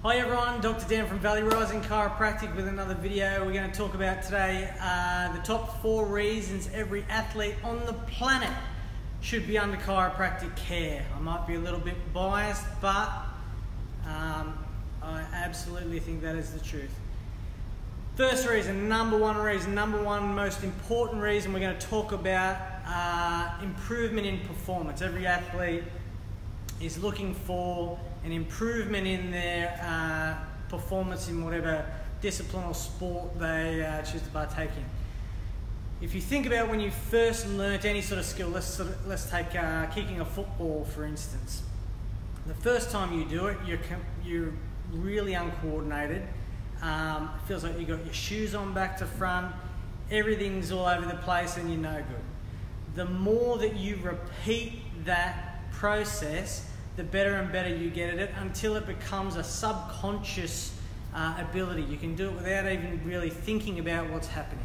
Hi everyone, Dr. Dan from Valley Rising Chiropractic with another video. We're going to talk about today the top 4 reasons every athlete on the planet should be under chiropractic care. I might be a little bit biased, but I absolutely think that is the truth. First reason, number one most important reason we're going to talk about improvement in performance. Every athlete is looking for an improvement in their performance in whatever discipline or sport they choose to partake in. If you think about when you first learnt any sort of skill, let's take kicking a football for instance. The first time you do it, you're really uncoordinated. It feels like you got your shoes on back to front, everything's all over the place and you're no good. The more that you repeat that process, the better and better you get at it until it becomes a subconscious ability. You can do it without even really thinking about what's happening.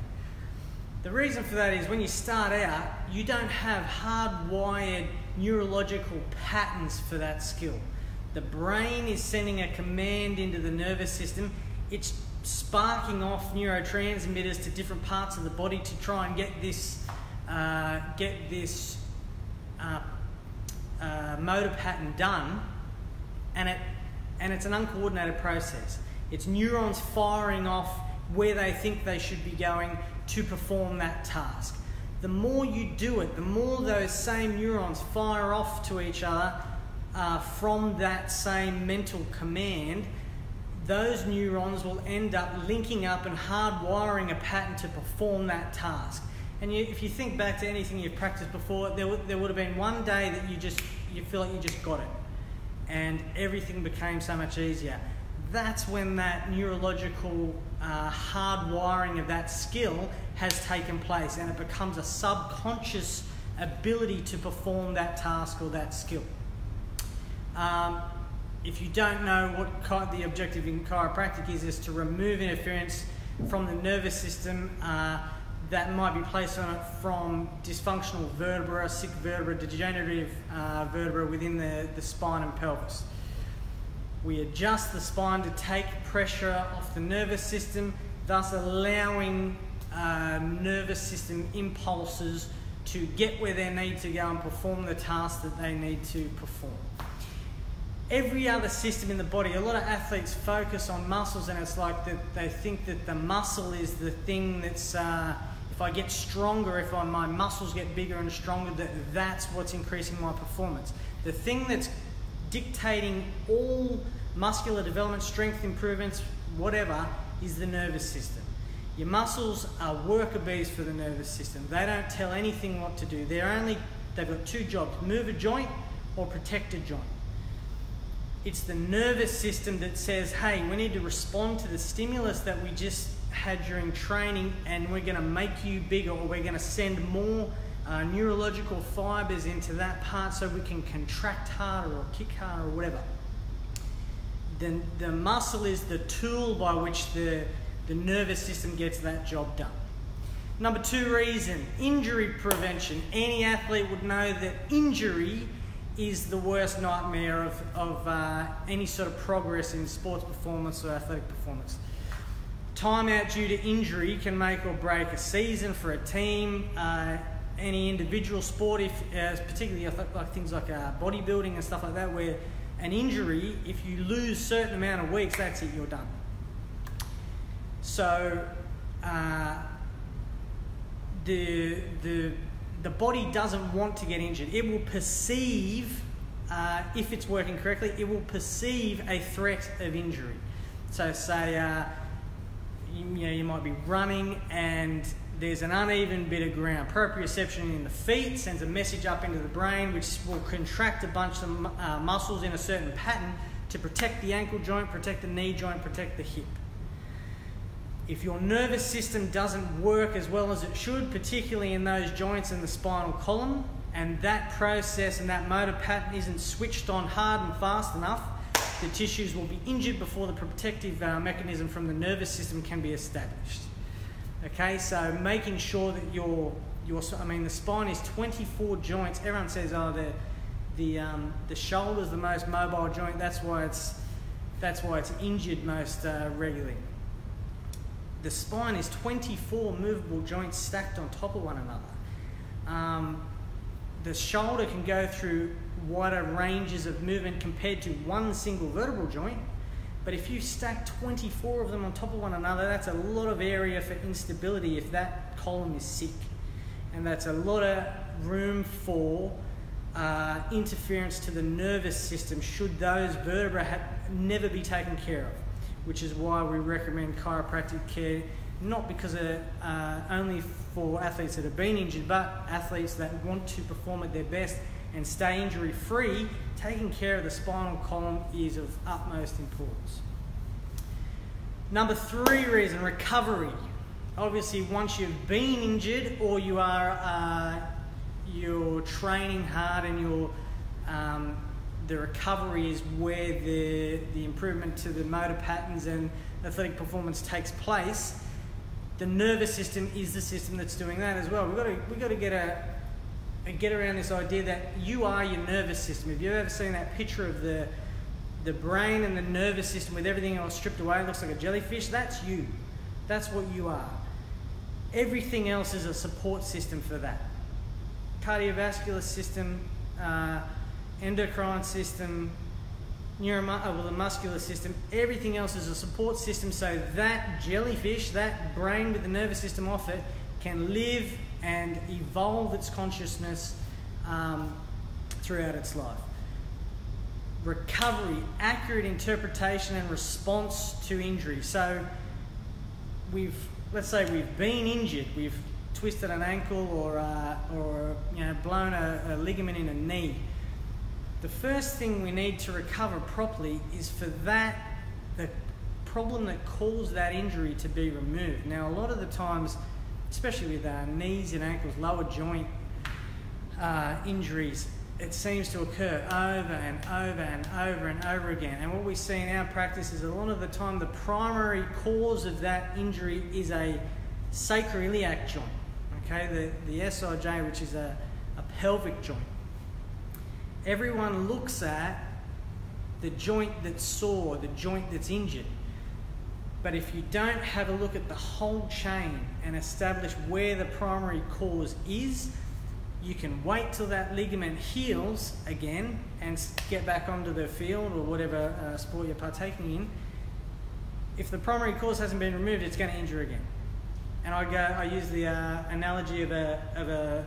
The reason for that is when you start out, you don't have hardwired neurological patterns for that skill. The brain is sending a command into the nervous system. It's sparking off neurotransmitters to different parts of the body to try and get this motor pattern done, and it's an uncoordinated process. It's neurons firing off where they think they should be going to perform that task. The more you do it, the more those same neurons fire off to each other from that same mental command. Those neurons will end up linking up and hardwiring a pattern to perform that task. And if you think back to anything you've practiced before, there would have been one day that you feel like you just got it, and everything became so much easier. That's when that neurological hardwiring of that skill has taken place, and it becomes a subconscious ability to perform that task or that skill. If you don't know what the objective in chiropractic is to remove interference from the nervous system that might be placed on it from dysfunctional vertebra, sick vertebra, degenerative vertebra within the spine and pelvis. We adjust the spine to take pressure off the nervous system, thus allowing nervous system impulses to get where they need to go and perform the task that they need to perform. Every other system in the body, a lot of athletes focus on muscles, and it's like that they think that the muscle is the thing that's if I get stronger, if my muscles get bigger and stronger, that's what's increasing my performance. The thing that's dictating all muscular development, strength improvements, whatever, is the nervous system. Your muscles are worker bees for the nervous system. They don't tell anything what to do. They've got 2 jobs: move a joint or protect a joint. It's the nervous system that says, hey, we need to respond to the stimulus that we just had during training, and we're going to make you bigger, or we're going to send more neurological fibers into that part so we can contract harder or kick harder or whatever. Then the muscle is the tool by which the nervous system gets that job done. Number 2 reason, injury prevention. Any athlete would know that injury is the worst nightmare of any sort of progress in sports performance or athletic performance. Time out due to injury can make or break a season for a team, any individual sport, particularly like things like bodybuilding and stuff like that, where an injury, if you lose a certain amount of weeks, that's it, you're done. So the body doesn't want to get injured. It will perceive, if it's working correctly, it will perceive a threat of injury. So say you might be running and there's an uneven bit of ground. Proprioception in the feet sends a message up into the brain, which will contract a bunch of muscles in a certain pattern to protect the ankle joint, protect the knee joint, protect the hip. If your nervous system doesn't work as well as it should, particularly in those joints in the spinal column, and that process and that motor pattern isn't switched on hard and fast enough, the tissues will be injured before the protective mechanism from the nervous system can be established. Okay, so making sure that the spine is 24 joints. Everyone says, oh, the shoulder's the most mobile joint, that's why it's That's why it's injured most regularly. The spine is 24 movable joints stacked on top of one another. The shoulder can go through wider ranges of movement compared to one single vertebral joint, but if you stack 24 of them on top of one another, that's a lot of area for instability if that column is sick, and that's a lot of room for interference to the nervous system should those vertebrae never be taken care of, which is why we recommend chiropractic care, not because only for athletes that have been injured, but athletes that want to perform at their best and stay injury free. Taking care of the spinal column is of utmost importance. Number 3 reason, recovery. Obviously, once you've been injured or you are you're training hard and the recovery is where the improvement to the motor patterns and athletic performance takes place. The nervous system is the system that's doing that as well. We've got to get around this idea that you are your nervous system. Have you ever seen that picture of the brain and the nervous system with everything else stripped away? It looks like a jellyfish. That's you. That's what you are. Everything else is a support system for that. Cardiovascular system, endocrine system, the muscular system, everything else is a support system so that jellyfish, that brain with the nervous system off it, can live and evolve its consciousness throughout its life. Recovery, accurate interpretation and response to injury. So let's say we've been injured, we've twisted an ankle or blown a ligament in a knee. The first thing we need to recover properly is for the problem that caused that injury to be removed. Now, a lot of the times, especially with knees and ankles, lower joint injuries, it seems to occur over and over and over and over again. And what we see in our practice is a lot of the time the primary cause of that injury is a sacroiliac joint, okay, the SIJ, which is a pelvic joint. Everyone looks at the joint that's sore, the joint that's injured. But if you don't have a look at the whole chain and establish where the primary cause is, you can wait till that ligament heals again and get back onto the field or whatever sport you're partaking in. If the primary cause hasn't been removed, it's going to injure again. And I use the analogy of a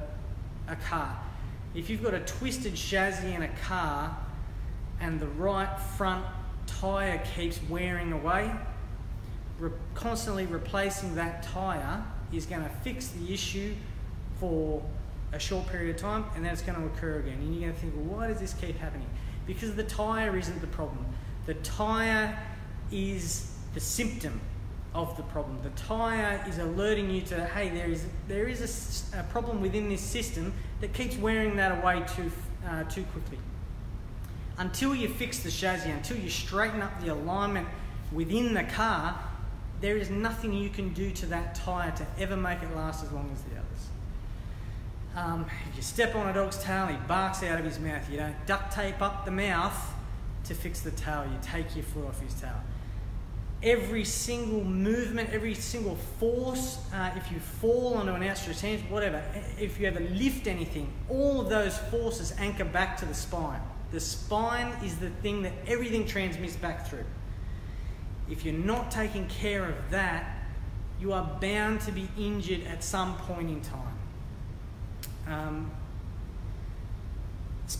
car. If you've got a twisted chassis in a car and the right front tyre keeps wearing away, constantly replacing that tyre is going to fix the issue for a short period of time, and then it's going to occur again. And you're going to think, well, why does this keep happening? Because the tyre isn't the problem. The tyre is the symptom of the problem. The tyre is alerting you to, hey, there is a problem within this system that keeps wearing that away too quickly. Until you fix the chassis, until you straighten up the alignment within the car, there is nothing you can do to that tyre to ever make it last as long as the others. If you step on a dog's tail, he barks out of his mouth. You don't duct tape up the mouth to fix the tail. You take your foot off his tail. Every single movement, every single force, if you fall onto an outstretched hand, whatever, if you ever lift anything, all of those forces anchor back to the spine. The spine is the thing that everything transmits back through. If you're not taking care of that, you are bound to be injured at some point in time.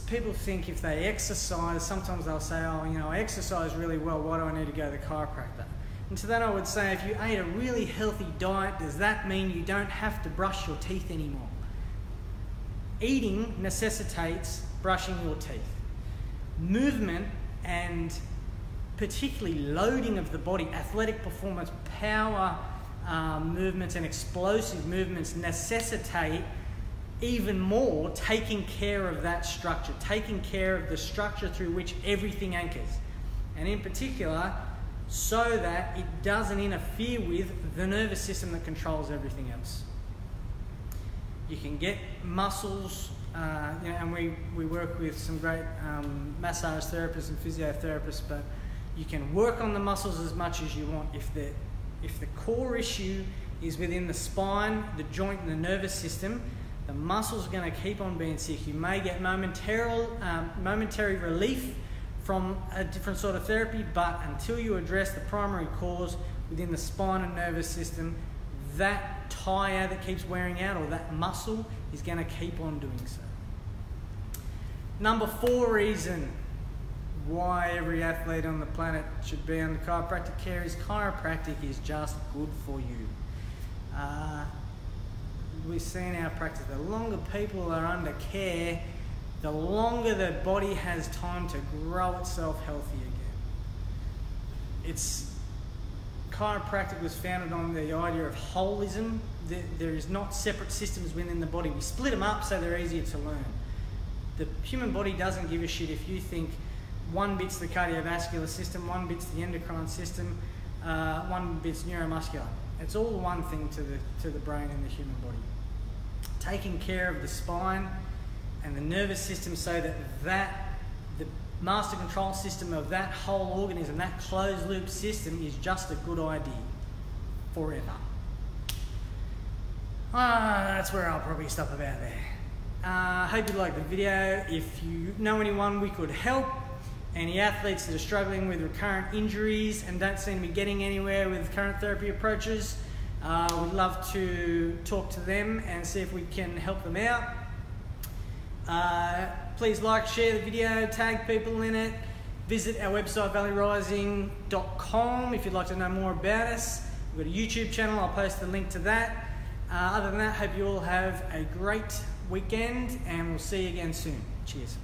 People think if they exercise, sometimes they'll say, oh, I exercise really well, why do I need to go to the chiropractor? And to that I would say, if you ate a really healthy diet, does that mean you don't have to brush your teeth anymore? Eating necessitates brushing your teeth. Movement and particularly loading of the body, athletic performance, power movements and explosive movements necessitate even more taking care of that structure, taking care of the structure through which everything anchors. And in particular, so that it doesn't interfere with the nervous system that controls everything else. You can get muscles, and we work with some great massage therapists and physiotherapists, but You can work on the muscles as much as you want. If the core issue is within the spine, the joint and the nervous system, the muscles are going to keep on being sick. You may get momentary relief from a different sort of therapy, but until you address the primary cause within the spine and nervous system, that tire that keeps wearing out, or that muscle, is going to keep on doing so. Number 4 reason why every athlete on the planet should be under chiropractic care is chiropractic is just good for you. We see in our practice, the longer people are under care, the longer the body has time to grow itself healthy again. Chiropractic was founded on the idea of holism. There is not separate systems within the body. We split them up so they're easier to learn. The human body doesn't give a shit if you think one bit's the cardiovascular system, one bit's the endocrine system, one bit's neuromuscular. It's all one thing to the brain and the human body. Taking care of the spine and the nervous system so that the master control system of that whole organism, that closed loop system, is just a good idea forever. That's where I'll probably stop about there. Hope you liked the video. If you know anyone we could help, any athletes that are struggling with recurrent injuries and don't seem to be getting anywhere with current therapy approaches, we'd love to talk to them and see if we can help them out. Please like, share the video, tag people in it. Visit our website valleyrising.com if you'd like to know more about us. We've got a YouTube channel, I'll post the link to that. Other than that, hope you all have a great weekend and we'll see you again soon. Cheers.